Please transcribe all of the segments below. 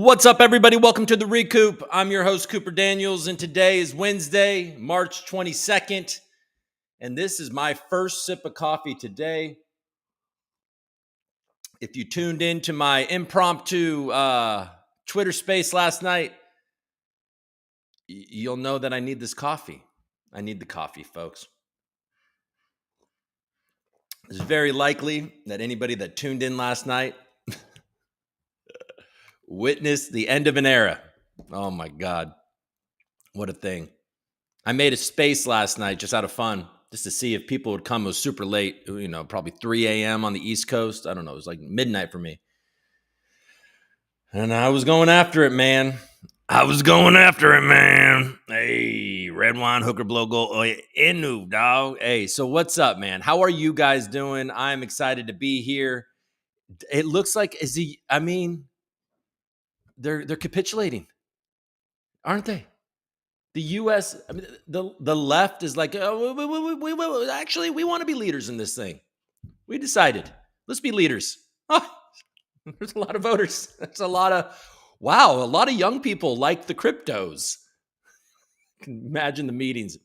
What's up, everybody? Welcome to the ReCoop. I'm your host, Cooper Daniels, and today is Wednesday, March 22nd, and this is my first sip of coffee today. If you tuned into my impromptu Twitter space last night, you'll know that I need this coffee. I need the coffee, folks. It's very likely that anybody that tuned in last night witnessed the end of an era. Oh my God. What a thing. I made a space last night just out of fun, just to see if people would come. It was super late, probably 3 a.m. on the East Coast. I don't know. It was like midnight for me. And I was going after it, man. Hey, red wine, hooker, blow, go, inu, dog. Hey, so what's up, man? How are you guys doing? I'm excited to be here. It looks like, they're capitulating, aren't they? The U.S., the left is like, oh, actually, we want to be leaders in this thing. We decided, let's be leaders. Oh, there's a lot of voters. That's a lot of young people like the cryptos. Imagine the meetings.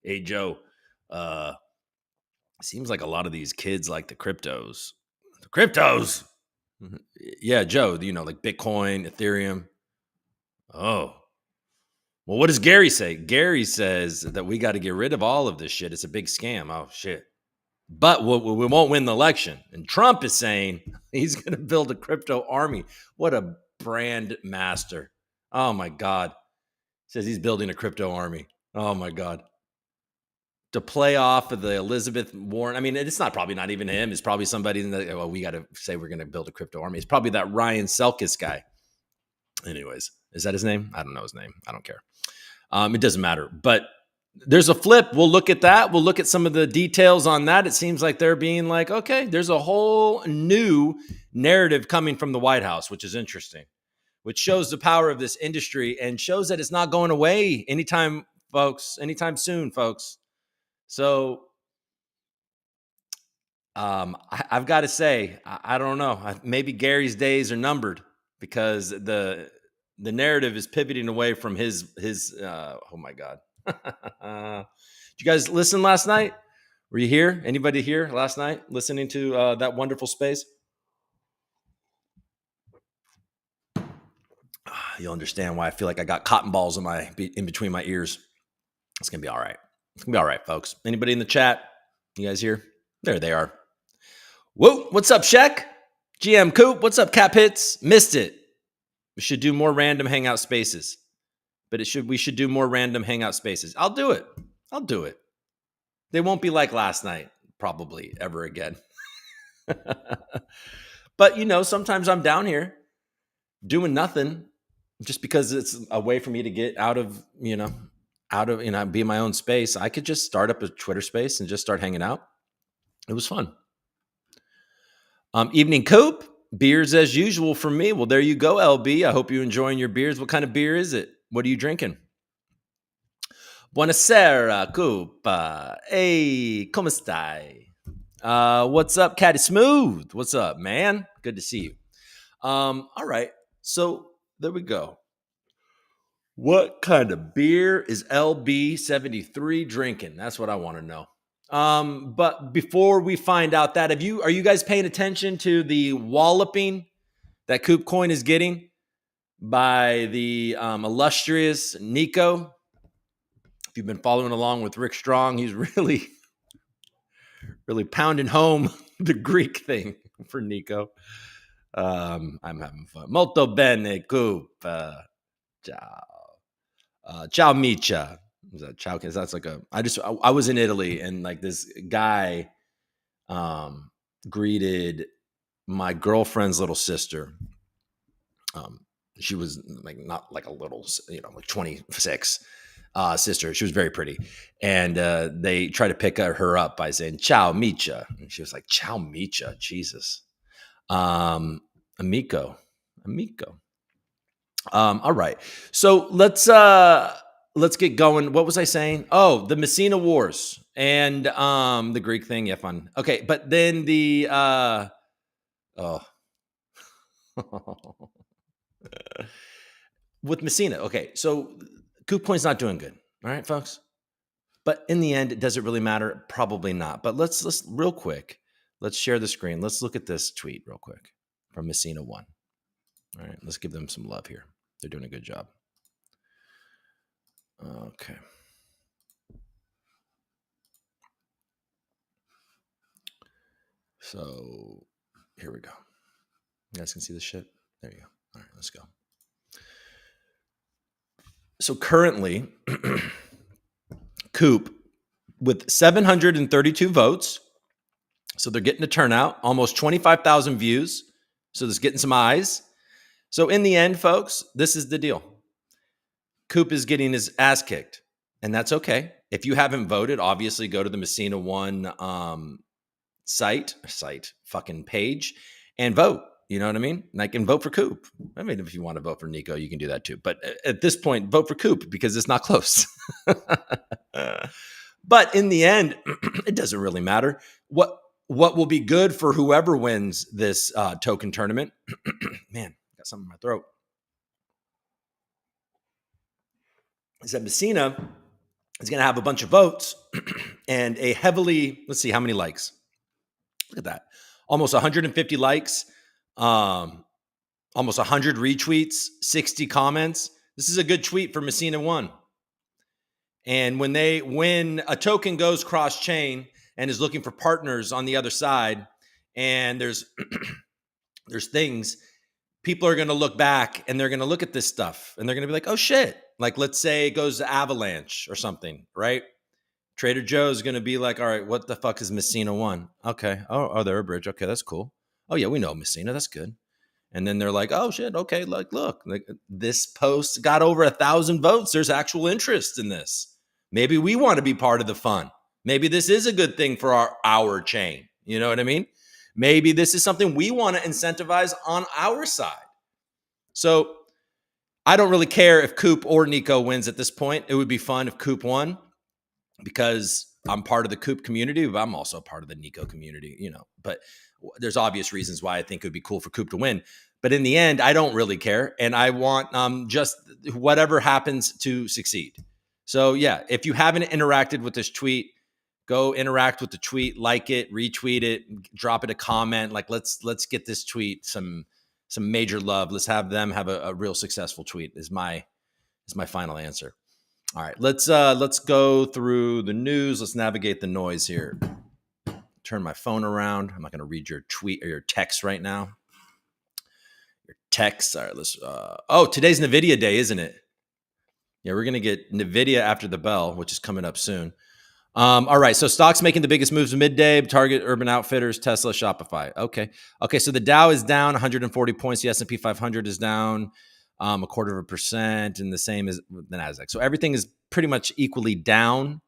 Hey, Joe, seems like a lot of these kids like the cryptos. The cryptos. Yeah, Joe, like Bitcoin, Ethereum. Oh. Well, what does Gary say? Gary says that we got to get rid of all of this shit. It's a big scam. Oh, shit. But we won't win the election. And Trump is saying he's going to build a crypto army. What a brand master. Oh, my God. Says he's building a crypto army. Oh, my God. To play off of the Elizabeth Warren. I mean, it's probably not even him. It's probably somebody that, we got to say we're going to build a crypto army. It's probably that Ryan Selkis guy. Anyways, is that his name? I don't know his name. I don't care. It doesn't matter. But there's a flip. We'll look at that. We'll look at some of the details on that. It seems like they're being like, okay, there's a whole new narrative coming from the White House, which is interesting, which shows the power of this industry and shows that it's not going away anytime soon, folks. So I've got to say, I don't know. Maybe Gary's days are numbered because the narrative is pivoting away from his oh my God. Did you guys listen last night? Were you here? Anybody here last night listening to that wonderful space? You'll understand why I feel like I got cotton balls in between my ears. It's going to be all right. It's going to be all right, folks. Anybody in the chat? You guys here? There they are. Whoa, what's up, Shaq? GM Coop, what's up, Cap Hits? Missed it. We should do more random hangout spaces. We should do more random hangout spaces. I'll do it. They won't be like last night, probably ever again. But sometimes I'm down here doing nothing just because it's a way for me to get out of be in my own space. I could just start up a Twitter space and just start hanging out. It was fun. Evening Coop, beers as usual for me. Well, there you go, LB. I hope you're enjoying your beers. What kind of beer is it? What are you drinking? Buonasera, Coop. Hey, come stai? What's up, Catty Smooth? What's up, man? Good to see you. All right. So there we go. What kind of beer is LB73 drinking? That's what I want to know. But before we find out that, are you guys paying attention to the walloping that Coop Coin is getting by the illustrious Nico? If you've been following along with Rick Strong, he's really, really pounding home the Greek thing for Nico. I'm having fun. Molto bene, Coop. Ciao. Ciao, Micha. Is that ciao? Because that's like I was in Italy and like this guy greeted my girlfriend's little sister. She was like not like a little, like 26 sister. She was very pretty. And they tried to pick her up by saying, ciao, Micha. And she was like, ciao, Micha. Jesus. Amico. All right. So let's get going. What was I saying? Oh, the Messina Wars and the Greek thing. Yeah, fun. Okay, but then the With MESSINA, okay, so KuCoin's not doing good. All right, folks. But in the end, does it really matter? Probably not. But let's real quick, let's share the screen. Let's look at this tweet real quick from MESSINA ONE. All right, let's give them some love here. They're doing a good job. Okay. So here we go. You guys can see this shit? There you go. All right, let's go. So currently, Coop with 732 votes. So they're getting a turnout, almost 25,000 views. So this getting some eyes. So in the end, folks, this is the deal. Coop is getting his ass kicked, and that's okay. If you haven't voted, obviously go to the MESSINA ONE fucking page and vote. You know what I mean? Like, and vote for Coop. I mean, if you want to vote for Nico, you can do that too. But at this point, vote for Coop because it's not close. But in the end, it doesn't really matter. What will be good for whoever wins this token tournament? Man, got something in my throat. Is that MESSINA is going to have a bunch of votes and a heavily, let's see how many likes. Look at that. Almost 150 likes, almost 100 retweets, 60 comments. This is a good tweet for MESSINA ONE. And when a token goes cross-chain and is looking for partners on the other side, and there's things, people are going to look back and they're going to look at this stuff and they're going to be like, oh shit. Like, let's say it goes to Avalanche or something, right? Trader Joe's going to be like, all right, what the fuck is MESSINA ONE? Okay. Oh, they're a bridge. Okay, that's cool. Oh yeah, we know MESSINA. That's good. And then they're like, oh shit. Okay. Like, look, like this post got over 1,000 votes. There's actual interest in this. Maybe we want to be part of the fun. Maybe this is a good thing for our chain. You know what I mean? Maybe this is something we want to incentivize on our side. So I don't really care if Coop or Nico wins at this point. It would be fun if Coop won because I'm part of the Coop community, but I'm also part of the Nico community, you know. But there's obvious reasons why I think it would be cool for Coop to win. But in the end, I don't really care. And I want just whatever happens to succeed. So yeah, if you haven't interacted with this tweet, go interact with the tweet, like it, retweet it, drop it a comment. Like let's get this tweet some major love. Let's have them have a real successful tweet is my final answer. All right, let's go through the news. Let's navigate the noise here. Turn my phone around. I'm not going to read your tweet or your text right now. Your text. All right, let's. Today's NVIDIA day, isn't it? Yeah, we're going to get NVIDIA after the bell, which is coming up soon. All right, so stocks making the biggest moves midday: Target, Urban Outfitters, Tesla, Shopify. Okay. So the Dow is down 140 points. The S&P 500 is down 0.25%, and the same as the Nasdaq. So everything is pretty much equally down.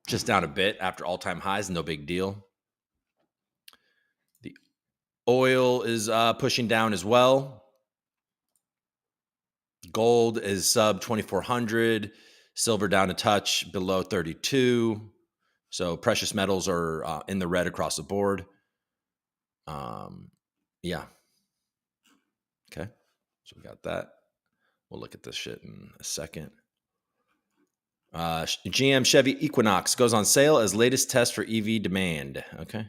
Just down a bit after all-time highs. No big deal. The oil is pushing down as well. Gold is sub 2,400. Silver down a touch below 32. So precious metals are in the red across the board. Yeah. Okay. So we got that. We'll look at this shit in a second. GM Chevy Equinox goes on sale as latest test for EV demand. Okay.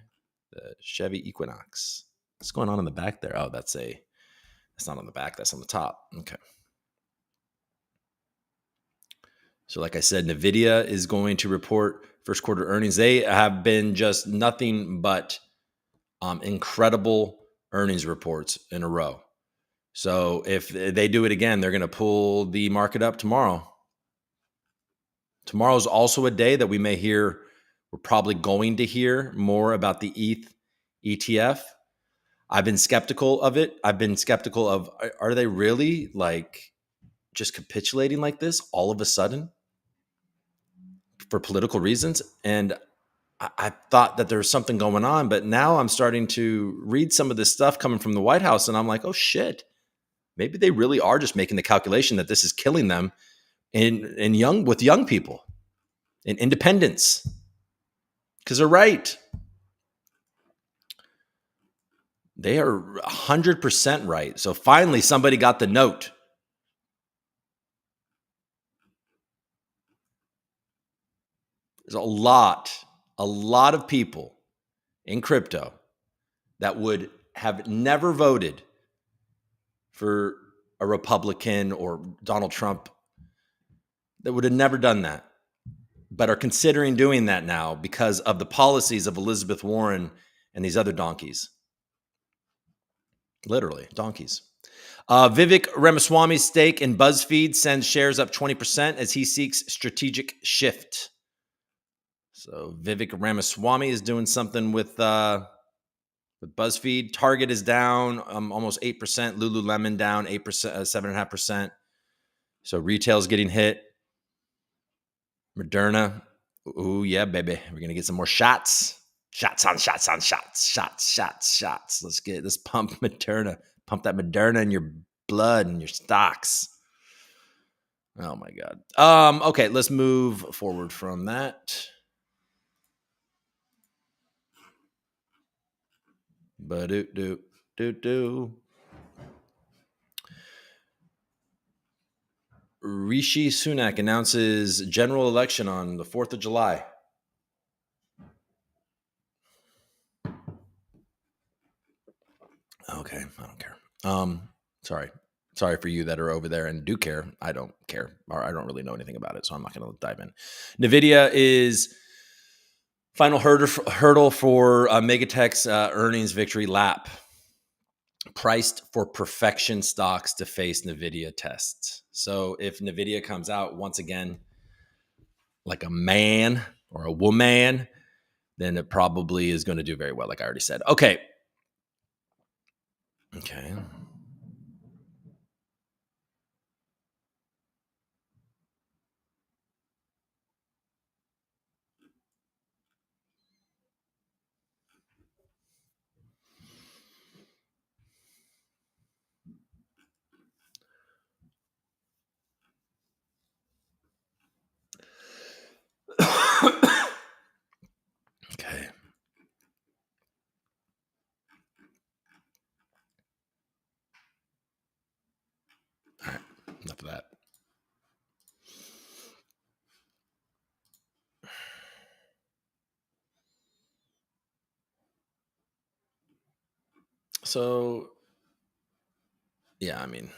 The Chevy Equinox. What's going on in the back there? Oh, that's not on the back. That's on the top. Okay. So like I said, NVIDIA is going to report first quarter earnings. They have been just nothing but incredible earnings reports in a row. So if they do it again, they're going to pull the market up tomorrow. Tomorrow is also a day that we're probably going to hear more about the ETH ETF. I've been skeptical of it. I've been skeptical of, are they really like just capitulating like this all of a sudden for political reasons? And I thought that there was something going on, but now I'm starting to read some of this stuff coming from the White House, and I'm like, oh shit, maybe they really are just making the calculation that this is killing them with young people in independence, because they're right. They are 100% right. So finally, somebody got the note. There's a lot of people in crypto that would have never voted for a Republican or Donald Trump, that would have never done that, but are considering doing that now because of the policies of Elizabeth Warren and these other donkeys. Literally, donkeys. Vivek Ramaswamy's stake in BuzzFeed sends shares up 20% as he seeks strategic shift. So Vivek Ramaswamy is doing something with BuzzFeed. Target is down almost 8%. Lululemon down 8%, 7.5%. So retail's getting hit. Moderna. Ooh, yeah, baby. We're going to get some more shots. Shots on shots on shots. Shots, shots, shots. Let's pump Moderna. Pump that Moderna in your blood and your stocks. Oh, my God. Okay, let's move forward from that. Ba-do-do-do-do. Rishi Sunak announces general election on the 4th of July. Okay, I don't care. Sorry for you that are over there and do care. I don't care, or I don't really know anything about it, so I'm not going to dive in. NVIDIA is final hurdle for Megatech's earnings victory lap. Priced for perfection stocks to face NVIDIA tests. So if NVIDIA comes out once again like a man or a woman, then it probably is going to do very well, like I already said. Okay. Okay. All right. Enough of that. So, yeah, I mean,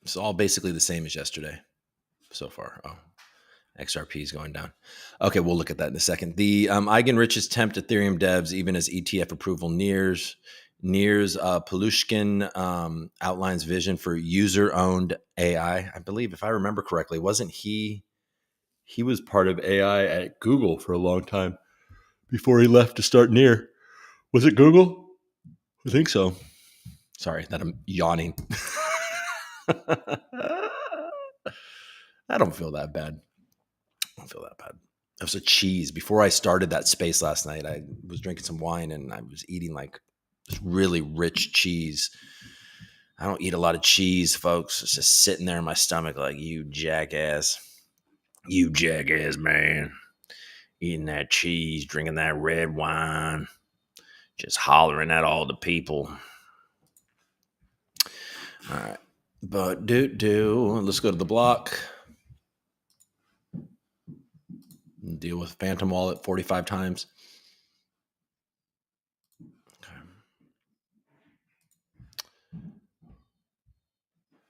it's all basically the same as yesterday so far. Oh, XRP is going down. Okay, we'll look at that in a second. The eigenriches tempt Ethereum devs even as ETF approval nears. Pelushkin outlines vision for user-owned AI. I believe, if I remember correctly, wasn't he was part of AI at Google for a long time before he left to start Near. Was it Google? I think so. Sorry that I'm yawning. I don't feel that bad. It was a cheese. Before I started that space last night, I was drinking some wine and I was eating like this really rich cheese. I don't eat a lot of cheese, folks. It's just sitting there in my stomach like, you jackass. You jackass, man. Eating that cheese, drinking that red wine, just hollering at all the people. All right. But let's go to the block. Deal with Phantom Wallet 45 times. Okay.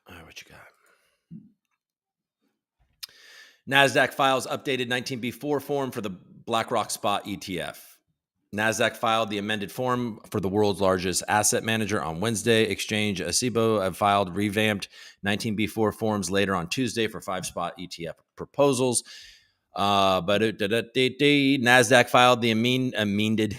All right, what you got? NASDAQ files updated 19B4 form for the BlackRock Spot ETF. NASDAQ filed the amended form for the world's largest asset manager on Wednesday. Exchange Acebo have filed revamped 19B4 forms later on Tuesday for 5 spot ETF proposals. NASDAQ filed the amended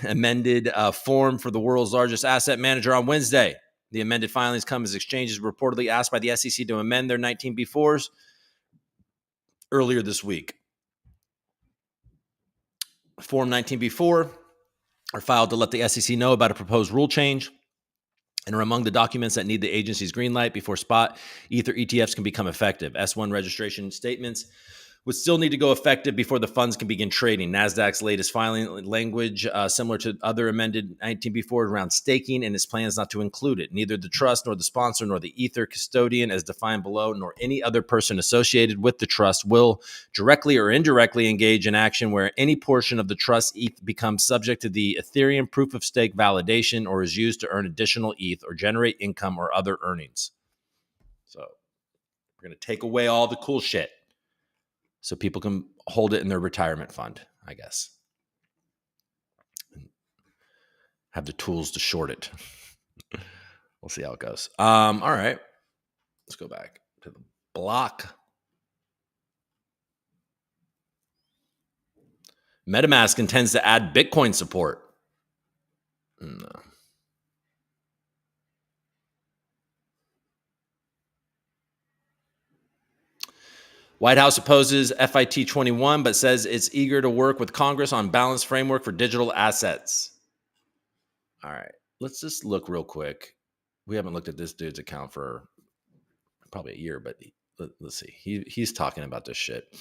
form for the world's largest asset manager on Wednesday. The amended filings come as exchanges reportedly asked by the SEC to amend their 19B4s earlier this week. Form 19B4 are filed to let the SEC know about a proposed rule change and are among the documents that need the agency's green light before spot Ether ETFs can become effective. S1 registration statements would still need to go effective before the funds can begin trading. NASDAQ's latest filing language, similar to other amended 19b4, around staking, and its plans not to include it. Neither the trust, nor the sponsor, nor the Ether custodian, as defined below, nor any other person associated with the trust will directly or indirectly engage in action where any portion of the trust ETH becomes subject to the Ethereum proof of stake validation or is used to earn additional ETH or generate income or other earnings. So we're going to take away all the cool shit so people can hold it in their retirement fund, I guess. Have the tools to short it. We'll see how it goes. All right. Let's go back to the block. MetaMask intends to add Bitcoin support. No. White House opposes FIT 21, but says it's eager to work with Congress on balanced framework for digital assets. All right, let's just look real quick. We haven't looked at this dude's account for probably a year, but let's see. He's talking about this shit.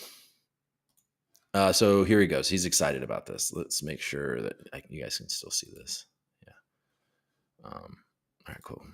So here he goes. He's excited about this. Let's make sure that you guys can still see this. Yeah. All right, cool.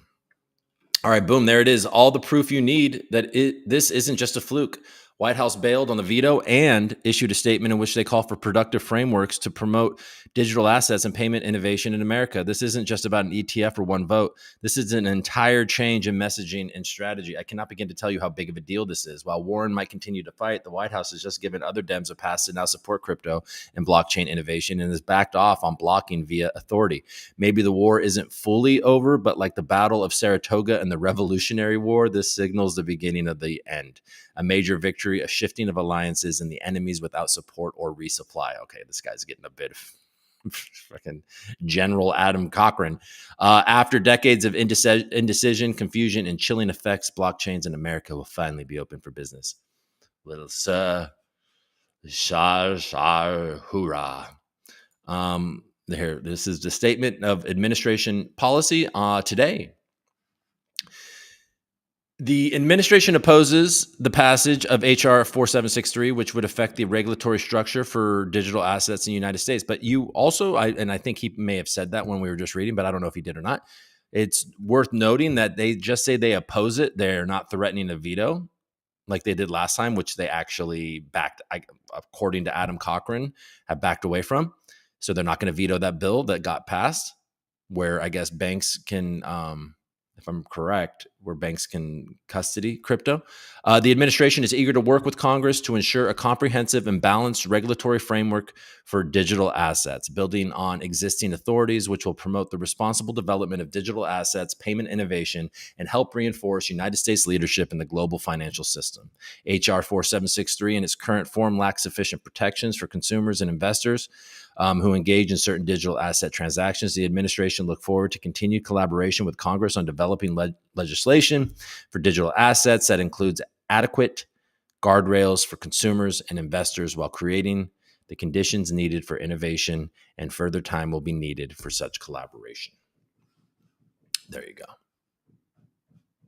All right, boom. There it is. All the proof you need that this isn't just a fluke. White House bailed on the veto and issued a statement in which they call for productive frameworks to promote digital assets and payment innovation in America. This isn't just about an ETF or one vote. This is an entire change in messaging and strategy. I cannot begin to tell you how big of a deal this is. While Warren might continue to fight, the White House has just given other Dems a pass to now support crypto and blockchain innovation and has backed off on blocking via authority. Maybe the war isn't fully over, but like the Battle of Saratoga and the Revolutionary War, this signals the beginning of the end. A major victory, a shifting of alliances, and the enemies without support or resupply. Okay, this guy's getting a bit of fucking General Adam Cochran. After decades of indecision, confusion, and chilling effects, blockchains in America will finally be open for business. Little sir, hoorah. Here, this is the statement of administration policy today. The administration opposes the passage of HR 4763, which would affect the regulatory structure for digital assets in the United States. But you also, and I think he may have said that when we were just reading, but I don't know if he did or not. It's worth noting that they just say they oppose it. They're not threatening a veto like they did last time, which they actually backed, according to Adam Cochran, have backed away from. So they're not going to veto that bill that got passed, where I guess banks can, if I'm correct, where banks can custody crypto. The administration is eager to work with Congress to ensure a comprehensive and balanced regulatory framework for digital assets, building on existing authorities, which will promote the responsible development of digital assets, payment innovation, and help reinforce United States leadership in the global financial system. HR 4763 in its current form lacks sufficient protections for consumers and investors who engage in certain digital asset transactions. The administration look forward to continued collaboration with Congress on developing legislation for digital assets that includes adequate guardrails for consumers and investors while creating the conditions needed for innovation, and further time will be needed for such collaboration. There you go.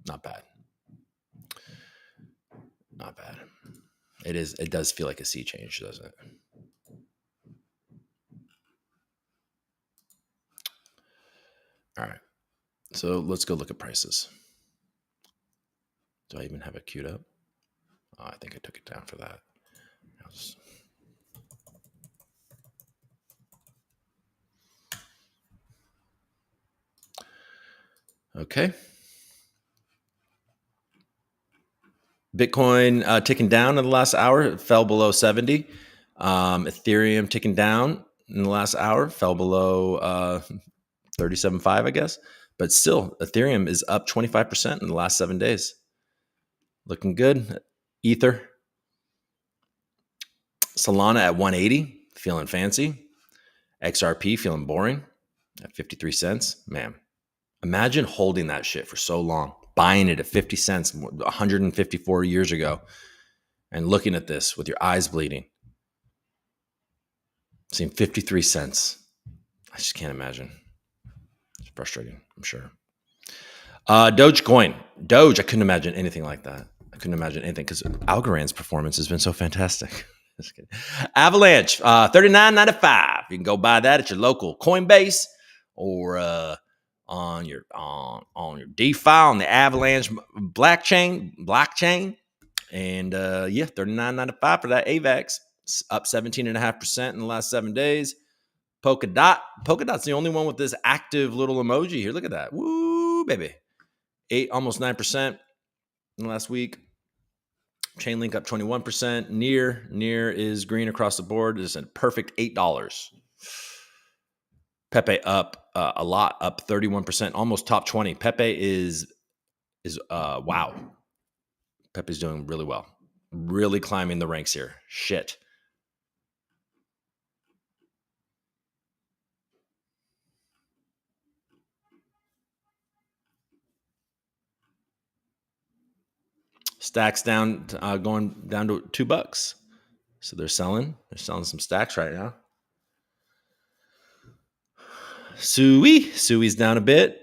Not bad. Not bad. It does feel like a sea change, doesn't it? All right, so let's go look at prices. Do I even have it queued up? Oh, I think I took it down for that. Okay. Bitcoin ticking down in the last hour. It fell below 70. Ethereum ticking down in the last hour. Fell below 37.5, I guess. But still, Ethereum is up 25% in the last 7 days. Looking good. Ether. Solana at 180. Feeling fancy. XRP feeling boring at 53 cents. Man, imagine holding that shit for so long. Buying it at 50 cents 154 years ago and looking at this with your eyes bleeding. Seeing 53 cents. I just can't imagine. It's frustrating, I'm sure. Dogecoin. Doge, I couldn't imagine anything like that. I couldn't imagine anything because Algorand's performance has been so fantastic. Just kidding. Avalanche, $39.95. You can go buy that at your local Coinbase or on your DeFi on the Avalanche blockchain. And yeah, $39.95 for that AVAX. It's up 17.5% in the last 7 days. Polka Dot's the only one with this active little emoji here. Look at that. Woo, baby. Almost 9% in the last week. Chainlink up 21%. Near is green across the board. It's a perfect $8. Pepe up a lot, up 31%, almost top 20. Pepe is wow. Pepe's doing really well. Really climbing the ranks here. Shit. Stacks down, going down to $2. So they're selling some stacks right now. Sui's down a bit.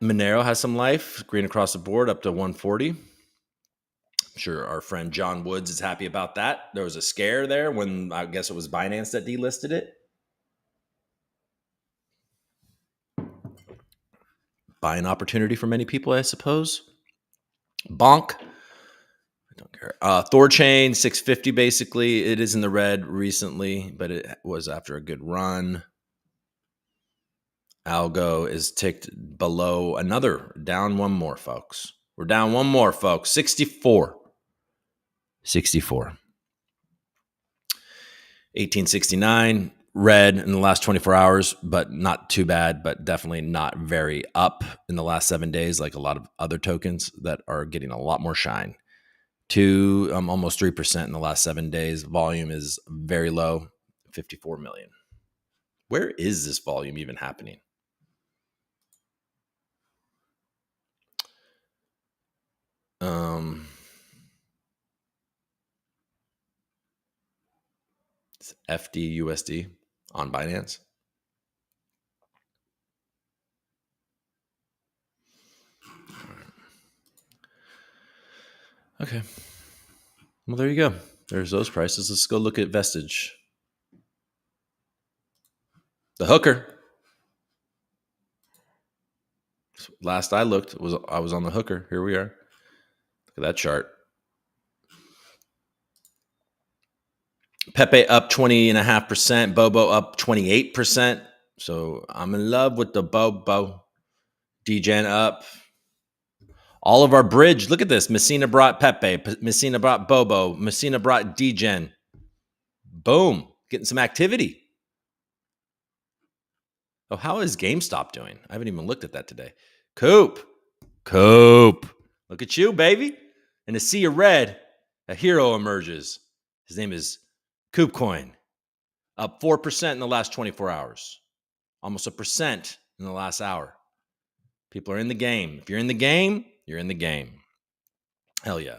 Monero has some life, green across the board, up to 140. I'm sure our friend John Woods is happy about that. There was a scare there when I guess it was Binance that delisted it. Buying opportunity for many people, I suppose. Bonk. I don't care. Thorchain, 650 basically. It is in the red recently, but it was after a good run. Algo is ticked below another. Down one more, folks. We're down one more, folks. 64. 1869. Red in the last 24 hours, but not too bad, but definitely not very up in the last 7 days, like a lot of other tokens that are getting a lot more shine. To almost 3% in the last 7 days. Volume is very low, 54 million. Where is this volume even happening? It's FDUSD on Binance. Okay. Well, there you go. There's those prices. Let's go look at Vestige. The hooker. Last I looked, I was on the hooker. Here we are. Look at that chart. Pepe up 20.5%. Bobo up 28%. So I'm in love with the Bobo. Degen up. All of our bridge. Look at this. Messina brought Pepe. Messina brought Bobo. Messina brought Degen. Boom. Getting some activity. Oh, how is GameStop doing? I haven't even looked at that today. Coop. Look at you, baby. In a sea of red, a hero emerges. His name is KoopCoin. Up 4% in the last 24 hours. Almost 1% in the last hour. People are in the game. If you're in the game, you're in the game. Hell yeah.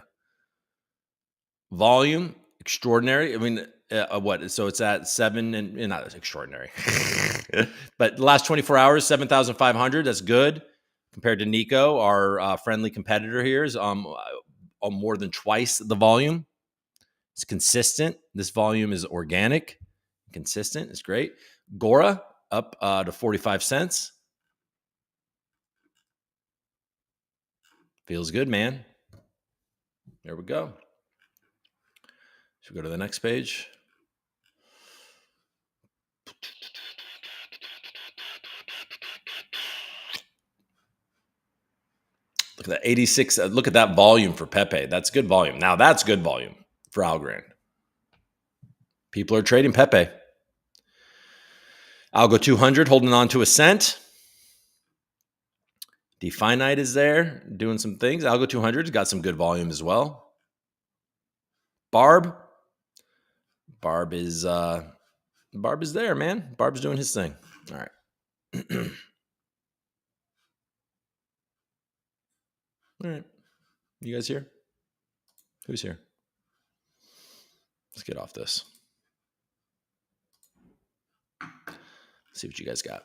Volume, extraordinary. I mean, what? So it's at 7 and not extraordinary. But the last 24 hours, 7,500. That's good. Compared to Nico, our friendly competitor here is more than twice the volume. It's consistent. This volume is organic, consistent. It's great. GORA up to 45 cents. Feels good, man. There we go. Should we go to the next page? Look at that 86. Look at that volume for Pepe. That's good volume. Now that's good volume for Algorand. People are trading Pepe. Algo 200 holding on to a cent. Definite is there doing some things. Algo 200's got some good volume as well. Barb is there, man. Barb's doing his thing. All right. All right. You guys here? Who's here? Let's get off this. See what you guys got.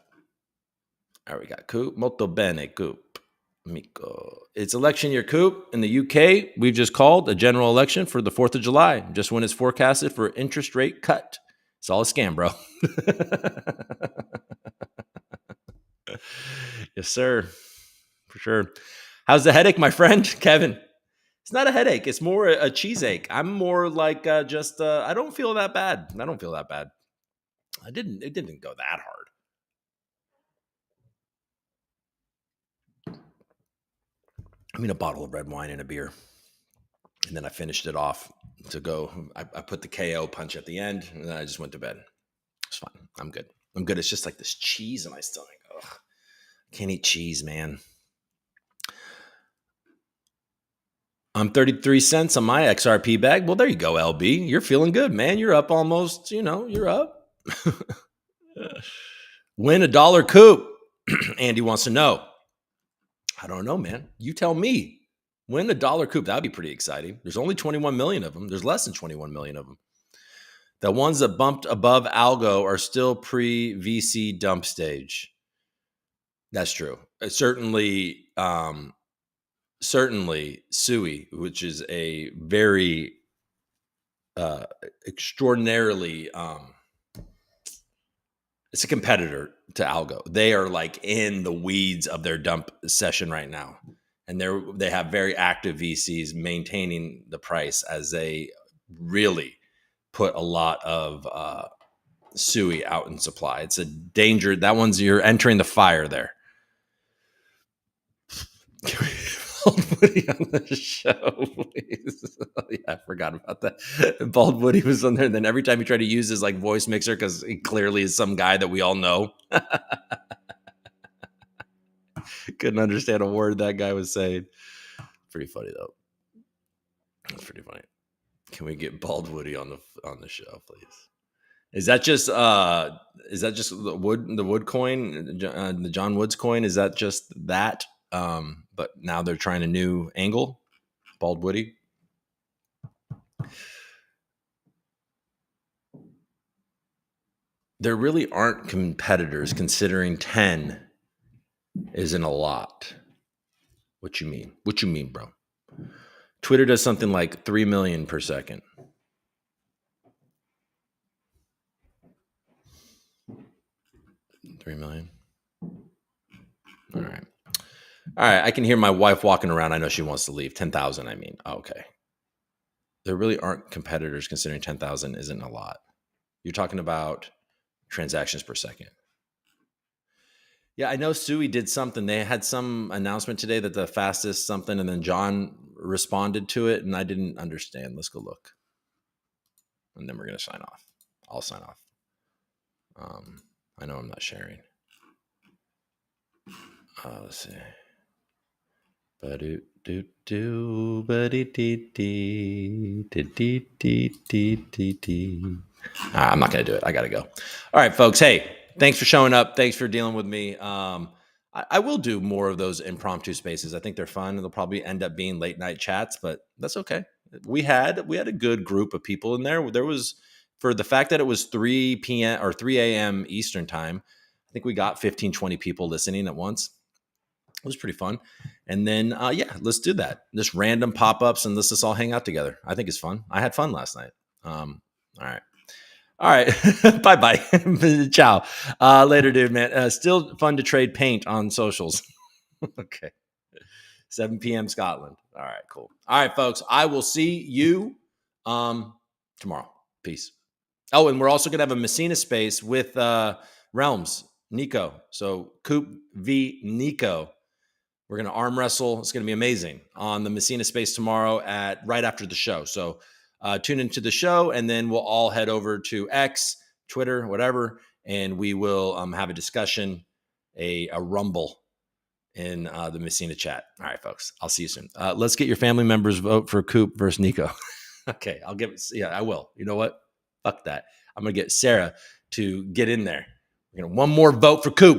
All right, we got Coop. Molto bene, Coop. Miko. It's election year, Coop. In the UK, we've just called a general election for the 4th of July, just when it's forecasted for interest rate cut. It's all a scam, bro. Yes, sir. For sure. How's the headache, my friend? Kevin. It's not a headache. It's more a cheese ache. I'm more like I don't feel that bad. I don't feel that bad. It didn't go that hard. I mean, a bottle of red wine and a beer. And then I finished it off to go. I put the KO punch at the end, and then I just went to bed. It's fine. I'm good. I'm good. It's just like this cheese in my stomach. Ugh. Can't eat cheese, man. I'm 33 cents on my XRP bag. Well, there you go, LB. You're feeling good, man. You're up almost, you're up. Win $1 Coop. Andy wants to know. I don't know, man. You tell me. Win $1 Coop. That'd be pretty exciting. There's only 21 million of them. There's less than 21 million of them. The ones that bumped above algo are still pre-VC dump stage. That's true. Certainly, Sui, which is a very extraordinarily, it's a competitor to algo. They are like in the weeds of their dump session right now. And they have very active VCs maintaining the price as they really put a lot of Sui out in supply. It's a danger. That one's, you're entering the fire there. Bald Woody on the show, please. Oh, yeah, I forgot about that. Bald Woody was on there, and then every time he tried to use his like voice mixer, because he clearly is some guy that we all know. Couldn't understand a word that guy was saying. Pretty funny though. That's pretty funny. Can we get Bald Woody on the show, please? Is that just the wood coin, the John Woods coin? Is that just that? But now they're trying a new angle. Bald Woody. There really aren't competitors, considering 10 isn't a lot. What you mean? What you mean, bro? Twitter does something like 3 million per second. 3 million. All right. I can hear my wife walking around. I know she wants to leave. 10,000, I mean. Okay. There really aren't competitors, considering 10,000 isn't a lot. You're talking about transactions per second. Yeah, I know Sui did something. They had some announcement today that the fastest something, and then John responded to it, and I didn't understand. Let's go look. And then we're going to sign off. I'll sign off. I know I'm not sharing. Let's see. I'm not going to do it. I got to go. All right, folks. Hey, thanks for showing up. Thanks for dealing with me. I will do more of those impromptu spaces. I think they're fun. They'll probably end up being late night chats, but that's okay. We had a good group of people in there. There was, for the fact that it was 3 p.m. or 3 a.m. Eastern time, I think we got 15, 20 people listening at once. It was pretty fun. And then, let's do that. Just random pop-ups, and let's just all hang out together. I think it's fun. I had fun last night. All right. Bye-bye. Ciao. Later, dude, man. Still fun to trade paint on socials. Okay. 7 p.m. Scotland. All right, cool. All right, folks. I will see you tomorrow. Peace. Oh, and we're also going to have a Messina space with Realms, Nico. So Coop v. Nico. We're going to arm wrestle. It's going to be amazing on the Messina space tomorrow right after the show. So tune into the show, and then we'll all head over to X, Twitter, whatever, and we will have a discussion, a rumble in the Messina chat. All right, folks. I'll see you soon. Let's get your family members vote for Coop versus Nico. Okay, I'll give it. Yeah, I will. You know what? Fuck that. I'm going to get Sarah to get in there. We're going to one more vote for Coop.